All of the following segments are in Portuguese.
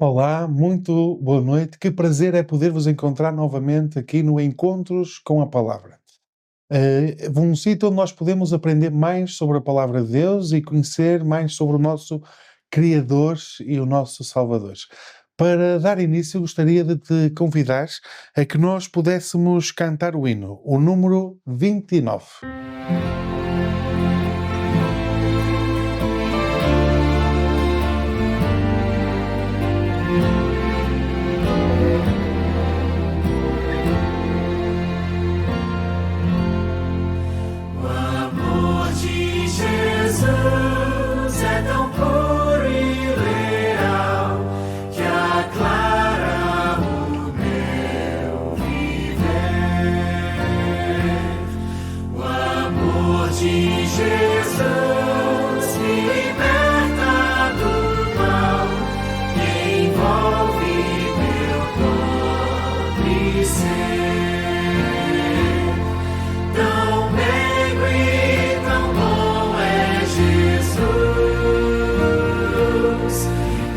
Olá, muito boa noite. Que prazer é poder vos encontrar novamente aqui no Encontros com a Palavra. Um sítio onde nós podemos aprender mais sobre a Palavra de Deus e conhecer mais sobre o nosso Criador e o nosso Salvador. Para dar início, gostaria de te convidar a que nós pudéssemos cantar o hino, o número 29. Amor de Jesus é tão puro e leal que aclara o meu viver. O amor de Jesus me liberta do mal e envolve meu pobre ser. Tão meigo e tão bom é Jesus,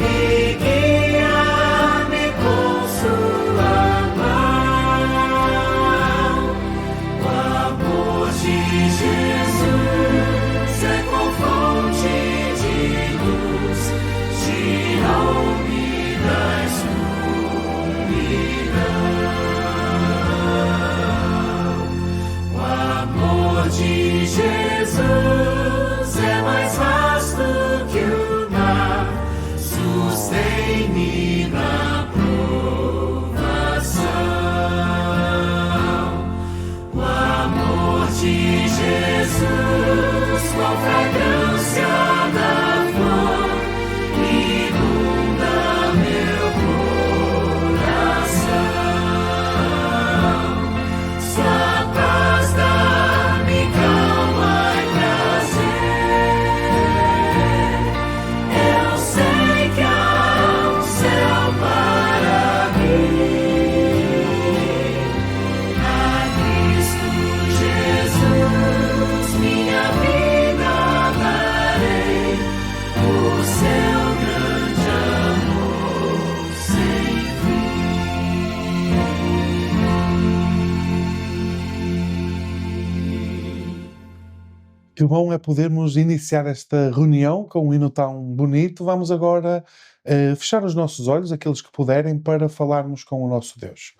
e guia-me com sua mão. O amor de Jesus é com fonte de luz, tirou-me da escuridão. O amor de Jesus é mais vasto que o mar, sustém-me na provação. O amor de Jesus, com fragrância da flor, inunda meu coração. Sua paz dá-me calma e prazer. Eu sei que há um céu para mim. A Cristo Jesus minha vida darei, por seu grande amor sem fim. Que bom é podermos iniciar esta reunião com um hino tão bonito. Vamos agora fechar os nossos olhos, aqueles que puderem, para falarmos com o nosso Deus.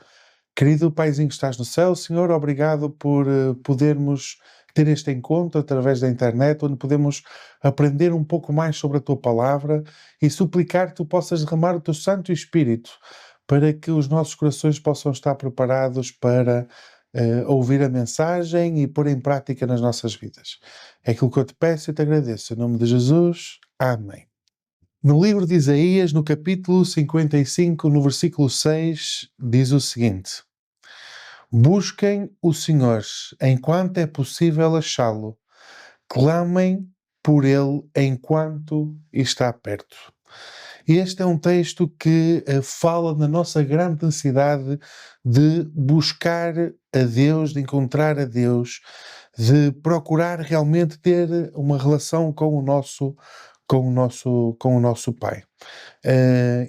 Querido Paizinho que estás no céu, Senhor, obrigado por podermos ter este encontro através da internet, onde podemos aprender um pouco mais sobre a Tua Palavra e suplicar que Tu possas derramar o Teu Santo Espírito para que os nossos corações possam estar preparados para ouvir a mensagem e pôr em prática nas nossas vidas. É aquilo que eu te peço e te agradeço. Em nome de Jesus. Amém. No livro de Isaías, no capítulo 55, no versículo 6, diz o seguinte: Busquem o Senhor enquanto é possível achá-lo, clamem por ele enquanto está perto. Este é um texto que fala da nossa grande necessidade de buscar a Deus, de encontrar a Deus, de procurar realmente ter uma relação com o nosso Pai.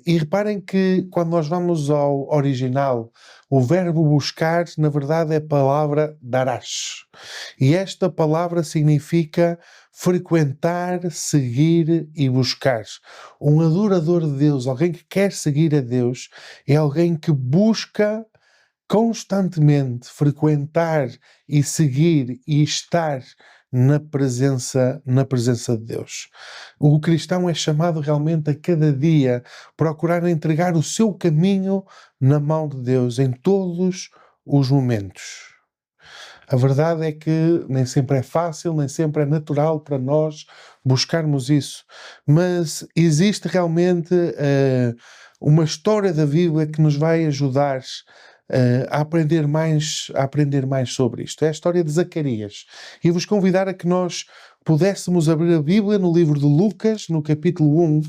E reparem que quando nós vamos ao original, o verbo buscar, na verdade, é a palavra darash. E esta palavra significa frequentar, seguir e buscar. Um adorador de Deus, alguém que quer seguir a Deus, é alguém que busca constantemente frequentar e seguir e estar na presença de Deus. O cristão é chamado realmente a cada dia procurar entregar o seu caminho na mão de Deus em todos os momentos. A verdade é que nem sempre é fácil, nem sempre é natural para nós buscarmos isso, mas existe realmente uma história da Bíblia que nos vai ajudar a aprender mais sobre isto. É a história de Zacarias. E vos convidar a que nós pudéssemos abrir a Bíblia no livro de Lucas, no capítulo 1,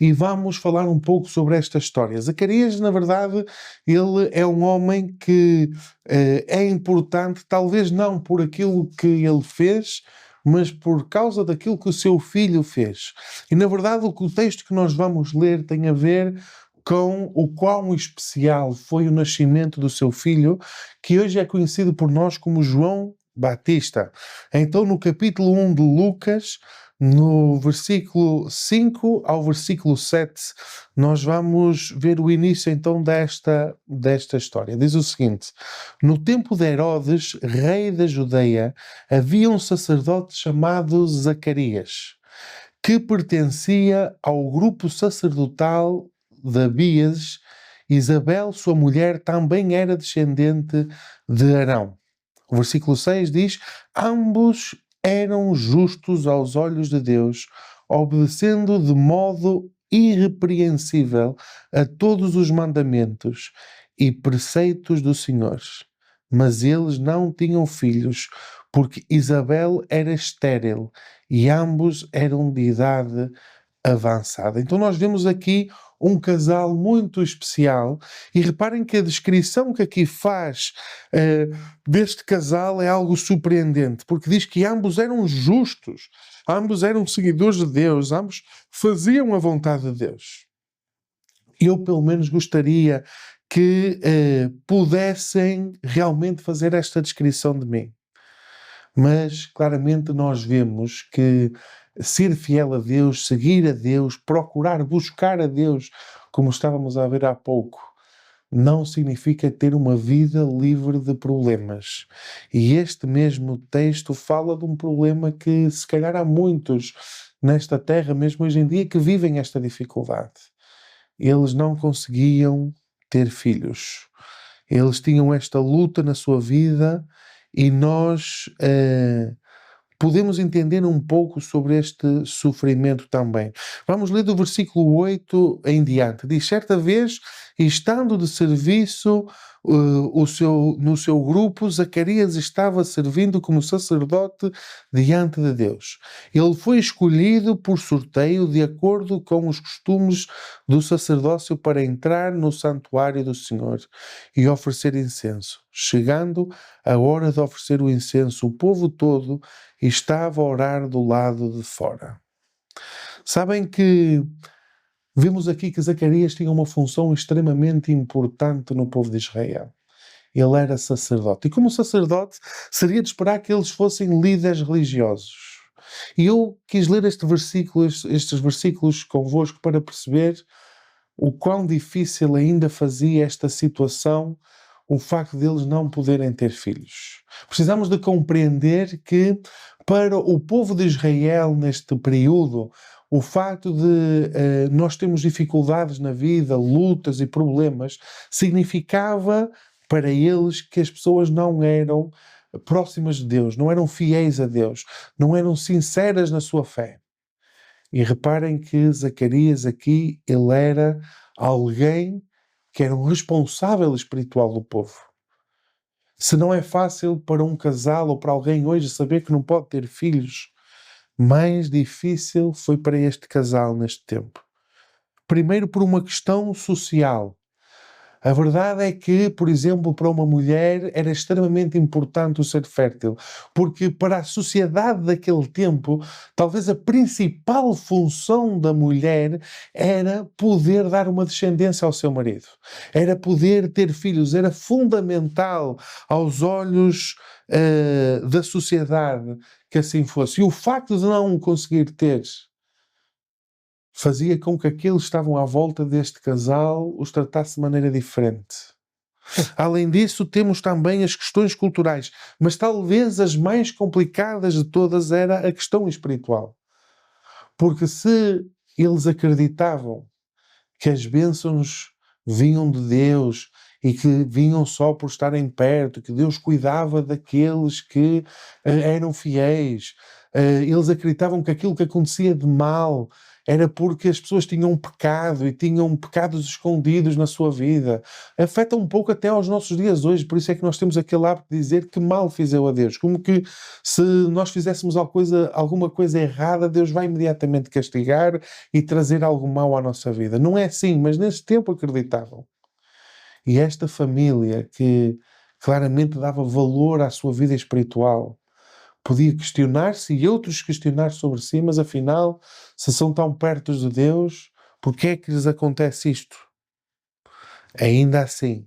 e vamos falar um pouco sobre esta história. Zacarias, na verdade, ele é um homem que é importante, talvez não por aquilo que ele fez, mas por causa daquilo que o seu filho fez. E na verdade o texto que nós vamos ler tem a ver com o quão especial foi o nascimento do seu filho, que hoje é conhecido por nós como João Batista. Então, no capítulo 1 de Lucas, no versículo 5 ao versículo 7, nós vamos ver o início então desta história. Diz o seguinte: no tempo de Herodes, rei da Judeia, havia um sacerdote chamado Zacarias, que pertencia ao grupo sacerdotal de Abias. Isabel, sua mulher, também era descendente de Arão. O versículo 6 diz: ambos eram justos aos olhos de Deus, obedecendo de modo irrepreensível a todos os mandamentos e preceitos do Senhor. Mas eles não tinham filhos, porque Isabel era estéril e ambos eram de idade avançada. Então nós vemos aqui um casal muito especial e reparem que a descrição que aqui faz deste casal é algo surpreendente, porque diz que ambos eram justos, ambos eram seguidores de Deus, ambos faziam a vontade de Deus. Eu pelo menos gostaria que pudessem realmente fazer esta descrição de mim. Mas claramente nós vemos que ser fiel a Deus, seguir a Deus, procurar buscar a Deus, como estávamos a ver há pouco, não significa ter uma vida livre de problemas. E este mesmo texto fala de um problema que se calhar há muitos nesta terra, mesmo hoje em dia, que vivem esta dificuldade. Eles não conseguiam ter filhos. Eles tinham esta luta na sua vida e nós podemos entender um pouco sobre este sofrimento também. Vamos ler do versículo 8 em diante. Diz: certa vez, estando de serviço no seu grupo, Zacarias estava servindo como sacerdote diante de Deus. Ele foi escolhido por sorteio de acordo com os costumes do sacerdócio para entrar no santuário do Senhor e oferecer incenso. Chegando a hora de oferecer o incenso, o povo todo estava a orar do lado de fora. Sabem que vemos aqui que Zacarias tinha uma função extremamente importante no povo de Israel. Ele era sacerdote. E como sacerdote, seria de esperar que eles fossem líderes religiosos. E eu quis ler estes versículos convosco para perceber o quão difícil ainda fazia esta situação o facto deles não poderem ter filhos. Precisamos de compreender que para o povo de Israel neste período, o facto de nós termos dificuldades na vida, lutas e problemas, significava para eles que as pessoas não eram próximas de Deus, não eram fiéis a Deus, não eram sinceras na sua fé. E reparem que Zacarias aqui, ele era alguém que era um responsável espiritual do povo. Se não é fácil para um casal ou para alguém hoje saber que não pode ter filhos, mais difícil foi para este casal neste tempo. Primeiro por uma questão social. A verdade é que, por exemplo, para uma mulher era extremamente importante o ser fértil, porque para a sociedade daquele tempo, talvez a principal função da mulher era poder dar uma descendência ao seu marido, era poder ter filhos, era fundamental aos olhos da sociedade que assim fosse. E o facto de não conseguir ter fazia com que aqueles que estavam à volta deste casal os tratasse de maneira diferente. Além disso, temos também as questões culturais, mas talvez as mais complicadas de todas era a questão espiritual. Porque se eles acreditavam que as bênçãos vinham de Deus e que vinham só por estarem perto, que Deus cuidava daqueles que eram fiéis, eles acreditavam que aquilo que acontecia de mal era porque as pessoas tinham pecado e tinham pecados escondidos na sua vida. Afeta um pouco até aos nossos dias hoje, por isso é que nós temos aquele hábito de dizer que mal fiz eu a Deus. Como que se nós fizéssemos alguma coisa errada, Deus vai imediatamente castigar e trazer algo mau à nossa vida. Não é assim, mas nesse tempo acreditavam. E esta família que claramente dava valor à sua vida espiritual, Podia questionar-se e outros questionar sobre si, mas afinal, se são tão perto de Deus, por que é que lhes acontece isto? Ainda assim,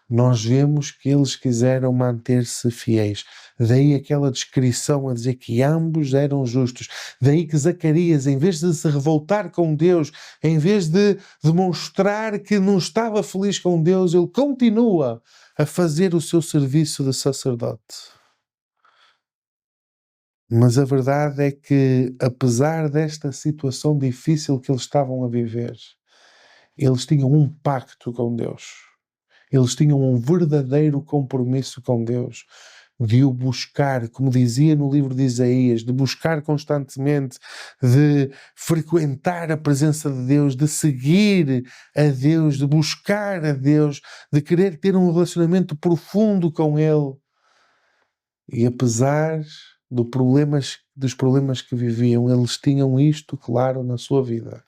nós vemos que eles quiseram manter-se fiéis. Daí aquela descrição a dizer que ambos eram justos. Daí que Zacarias, em vez de se revoltar com Deus, em vez de demonstrar que não estava feliz com Deus, ele continua a fazer o seu serviço de sacerdote. Mas a verdade é que, apesar desta situação difícil que eles estavam a viver, eles tinham um pacto com Deus. Eles tinham um verdadeiro compromisso com Deus, de o buscar, como dizia no livro de Isaías, de buscar constantemente, de frequentar a presença de Deus, de seguir a Deus, de buscar a Deus, de querer ter um relacionamento profundo com Ele. E apesar dos problemas que viviam, eles tinham isto claro na sua vida.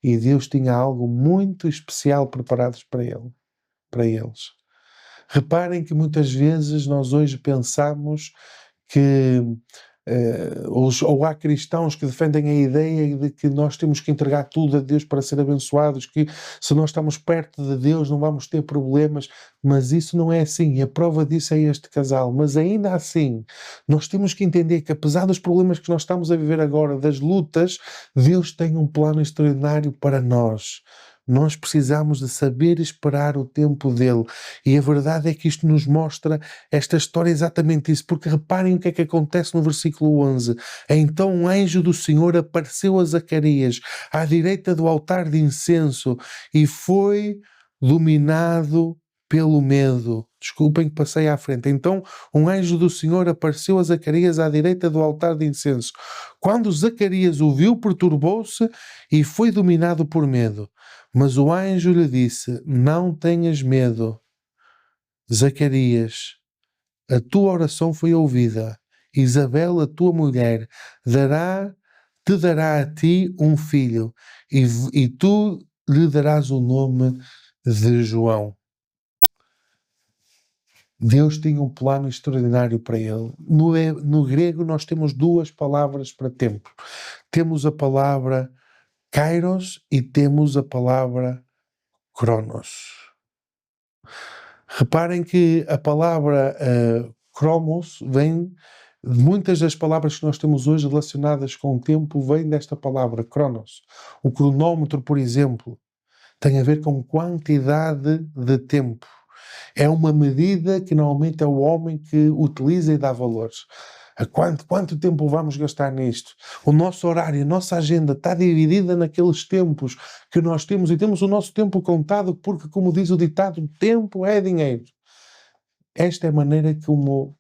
E Deus tinha algo muito especial preparado para eles. Reparem que muitas vezes nós hoje pensamos que ou há cristãos que defendem a ideia de que nós temos que entregar tudo a Deus para ser abençoados, que se nós estamos perto de Deus não vamos ter problemas, mas isso não é assim, e a prova disso é este casal. Mas ainda assim, nós temos que entender que apesar dos problemas que nós estamos a viver agora, das lutas, Deus tem um plano extraordinário para nós. Nós precisamos de saber esperar o tempo dele. E a verdade é que isto nos mostra esta história exatamente isso, porque reparem o que é que acontece no versículo 11. Então um anjo do Senhor apareceu a Zacarias à direita do altar de incenso e foi dominado pelo medo. Desculpem que passei à frente. Então um anjo do Senhor apareceu a Zacarias à direita do altar de incenso. Quando Zacarias o viu, perturbou-se e foi dominado por medo. Mas o anjo lhe disse: não tenhas medo, Zacarias, a tua oração foi ouvida. Isabel, a tua mulher, te dará a ti um filho, e tu lhe darás o nome de João. Deus tinha um plano extraordinário para ele. No grego nós temos duas palavras para tempo. Temos a palavra Kairos e temos a palavra Cronos. Reparem que a palavra Cromos vem, muitas das palavras que nós temos hoje relacionadas com o tempo vêm desta palavra, Cronos. O cronómetro, por exemplo, tem a ver com quantidade de tempo. É uma medida que normalmente é o homem que utiliza e dá valores. A quanto tempo vamos gastar nisto? O nosso horário, a nossa agenda está dividida naqueles tempos que nós temos e temos o nosso tempo contado porque, como diz o ditado, tempo é dinheiro. Esta é a maneira como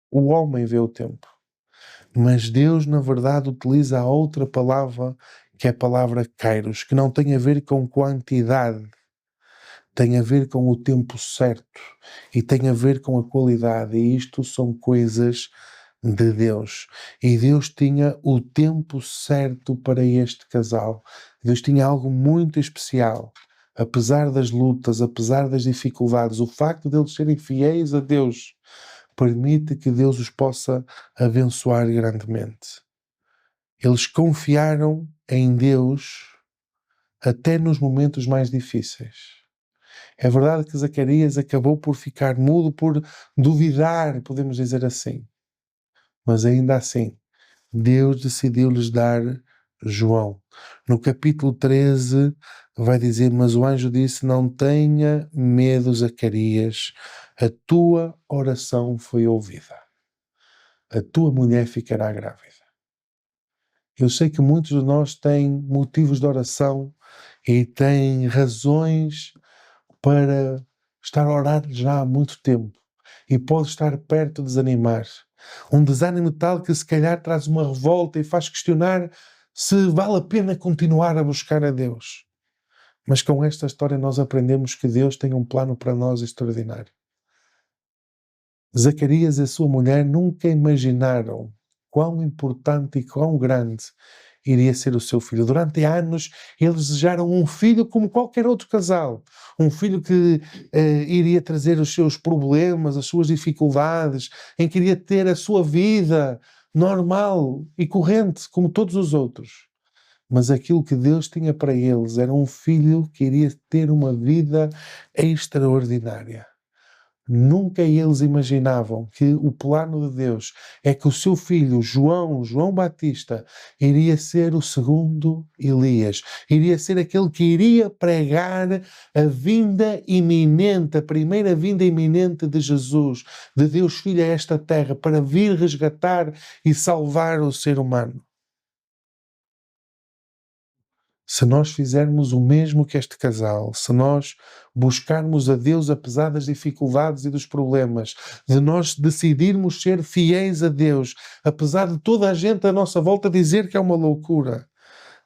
o homem vê o tempo. Mas Deus, na verdade, utiliza a outra palavra, que é a palavra kairos, que não tem a ver com quantidade, tem a ver com o tempo certo e tem a ver com a qualidade. E isto são coisas de Deus. E Deus tinha o tempo certo para este casal. Deus tinha algo muito especial. Apesar das lutas, apesar das dificuldades, o facto de eles serem fiéis a Deus permite que Deus os possa abençoar grandemente. Eles confiaram em Deus até nos momentos mais difíceis. É verdade que Zacarias acabou por ficar mudo, por duvidar, podemos dizer assim. Mas ainda assim, Deus decidiu-lhes dar João. No capítulo 13 vai dizer: mas o anjo disse: não tenha medo, Zacarias, a tua oração foi ouvida. A tua mulher ficará grávida. Eu sei que muitos de nós têm motivos de oração e têm razões para estar a orar já há muito tempo e pode estar perto de desanimar. Um desânimo tal que se calhar traz uma revolta e faz questionar se vale a pena continuar a buscar a Deus. Mas com esta história nós aprendemos que Deus tem um plano para nós extraordinário. Zacarias e a sua mulher nunca imaginaram quão importante e quão grande iria ser o seu filho. Durante anos, eles desejaram um filho como qualquer outro casal. Um filho que iria trazer os seus problemas, as suas dificuldades, em que iria ter a sua vida normal e corrente, como todos os outros. Mas aquilo que Deus tinha para eles era um filho que iria ter uma vida extraordinária. Nunca eles imaginavam que o plano de Deus é que o seu filho, João Batista, iria ser o segundo Elias. Iria ser aquele que iria pregar a vinda iminente, a primeira vinda iminente de Jesus, de Deus Filho a esta terra, para vir resgatar e salvar o ser humano. Se nós fizermos o mesmo que este casal, se nós buscarmos a Deus apesar das dificuldades e dos problemas, de nós decidirmos ser fiéis a Deus, apesar de toda a gente à nossa volta dizer que é uma loucura,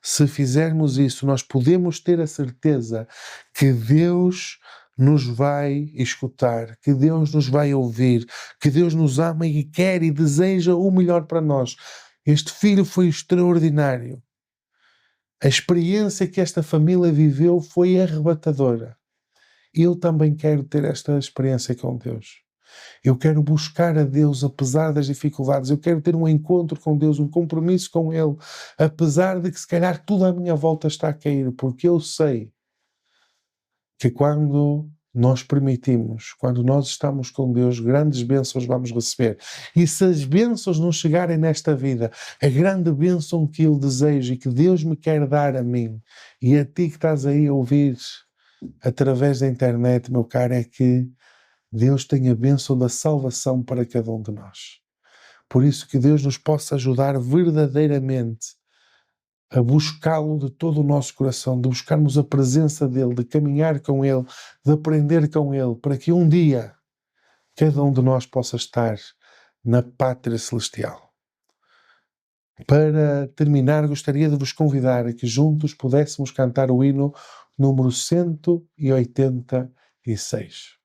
se fizermos isso, nós podemos ter a certeza que Deus nos vai escutar, que Deus nos vai ouvir, que Deus nos ama e quer e deseja o melhor para nós. Este filho foi extraordinário. A experiência que esta família viveu foi arrebatadora. Eu também quero ter esta experiência com Deus. Eu quero buscar a Deus apesar das dificuldades. Eu quero ter um encontro com Deus, um compromisso com Ele, apesar de que se calhar tudo à minha volta está a cair, porque eu sei que quando nós permitimos, quando nós estamos com Deus, grandes bênçãos vamos receber. E se as bênçãos não chegarem nesta vida, a grande bênção que eu desejo e que Deus me quer dar a mim e a ti que estás aí a ouvir através da internet, meu caro, é que Deus tem a bênção da salvação para cada um de nós. Por isso que Deus nos possa ajudar verdadeiramente a buscá-lo de todo o nosso coração, de buscarmos a presença dele, de caminhar com ele, de aprender com ele, para que um dia cada um de nós possa estar na pátria celestial. Para terminar, gostaria de vos convidar a que juntos pudéssemos cantar o hino número 186.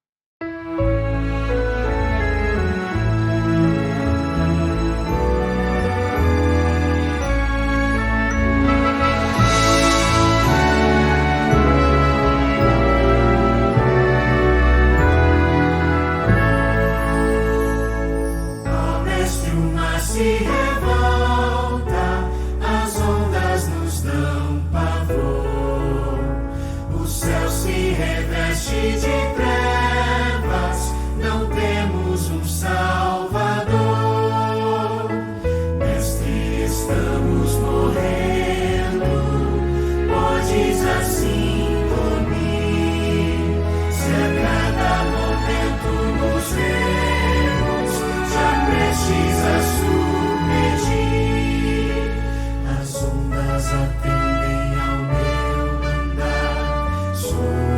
Se revolta, as ondas nos dão pavor, o céu se reveste de trevas, não temos um Salvador. Mestre, estamos morrendo, podes assim dormir, se a cada momento nos vemos, já prestes a atendem ao meu mandar sossegar,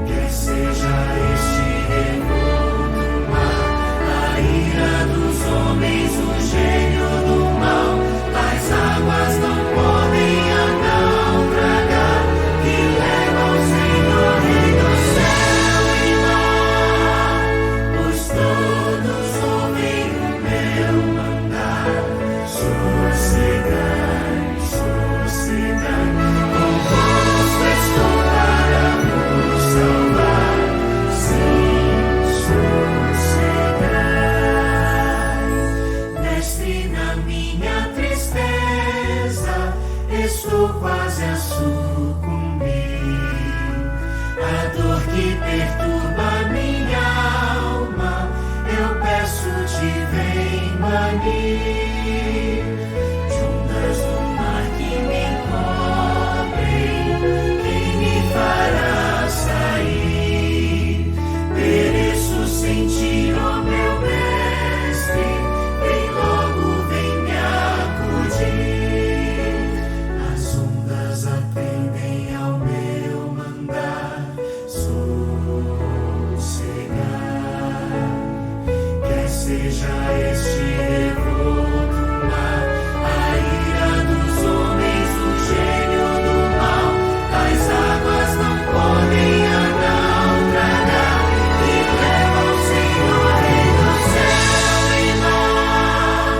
quer seja este revolto mar, a ira dos homens, o gênio do mal, tais águas não podem a naufragar, que leva ao Senhor Rei do céu e mar, pois todos ouvem o meu mandar. Sossegai, sossegai, convosco estou para vos salvar. Sim, sossegai. Mestre, na minha tristeza, estou quase a sucumbir. A dor que perturba minha alma, eu peço-te, vem banir. Sem ti, ó meu mestre, vem logo, vem me acudir. As ondas atendem ao meu mandar sossegar, quer seja este revolto mar, a ira dos homens, o gênio do mal, tais águas não podem naufragar, que leva ao Senhor Rei do céu e mar,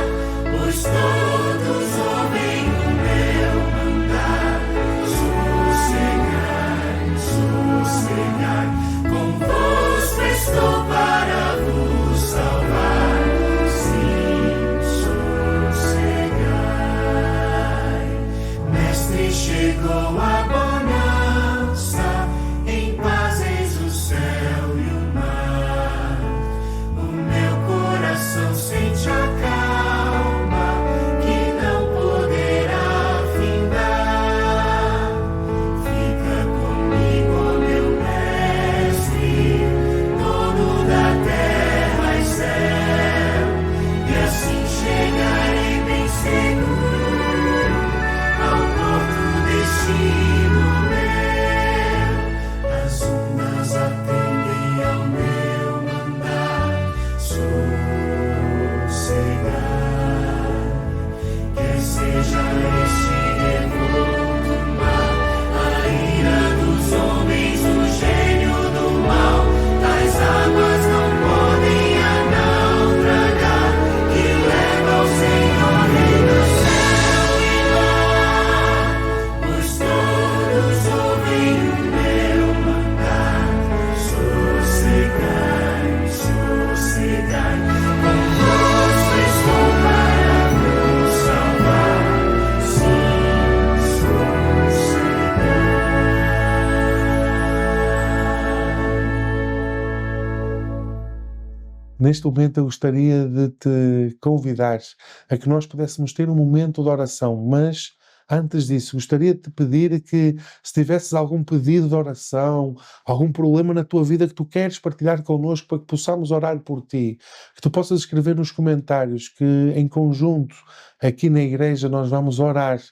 Neste momento eu gostaria de te convidar a que nós pudéssemos ter um momento de oração, mas antes disso gostaria de te pedir que, se tivesses algum pedido de oração, algum problema na tua vida que tu queres partilhar connosco para que possamos orar por ti, que tu possas escrever nos comentários, que em conjunto aqui na igreja nós vamos orar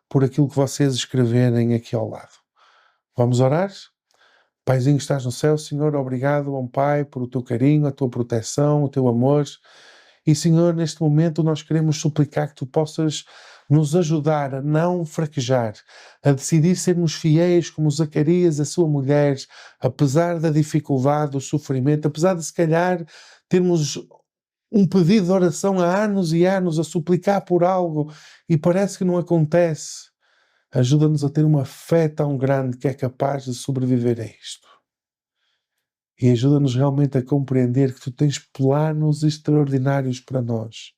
por aquilo que vocês escreverem aqui ao lado. Vamos orar? Paizinho que estás no céu, Senhor, obrigado, bom Pai, por o teu carinho, a tua proteção, o teu amor. E, Senhor, neste momento nós queremos suplicar que tu possas nos ajudar a não fraquejar, a decidir sermos fiéis como Zacarias, a sua mulher, apesar da dificuldade, do sofrimento, apesar de se calhar termos um pedido de oração há anos e anos a suplicar por algo e parece que não acontece. Ajuda-nos a ter uma fé tão grande que é capaz de sobreviver a isto. E ajuda-nos realmente a compreender que tu tens planos extraordinários para nós.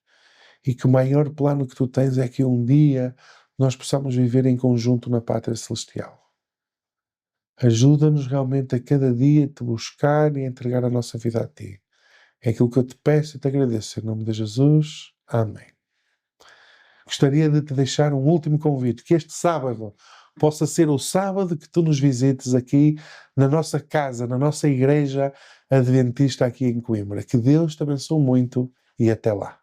E que o maior plano que tu tens é que um dia nós possamos viver em conjunto na Pátria Celestial. Ajuda-nos realmente a cada dia te buscar e a entregar a nossa vida a ti. É aquilo que eu te peço e te agradeço. Em nome de Jesus. Amém. Gostaria de te deixar um último convite, que este sábado possa ser o sábado que tu nos visites aqui na nossa casa, na nossa igreja adventista aqui em Coimbra. Que Deus te abençoe muito e até lá.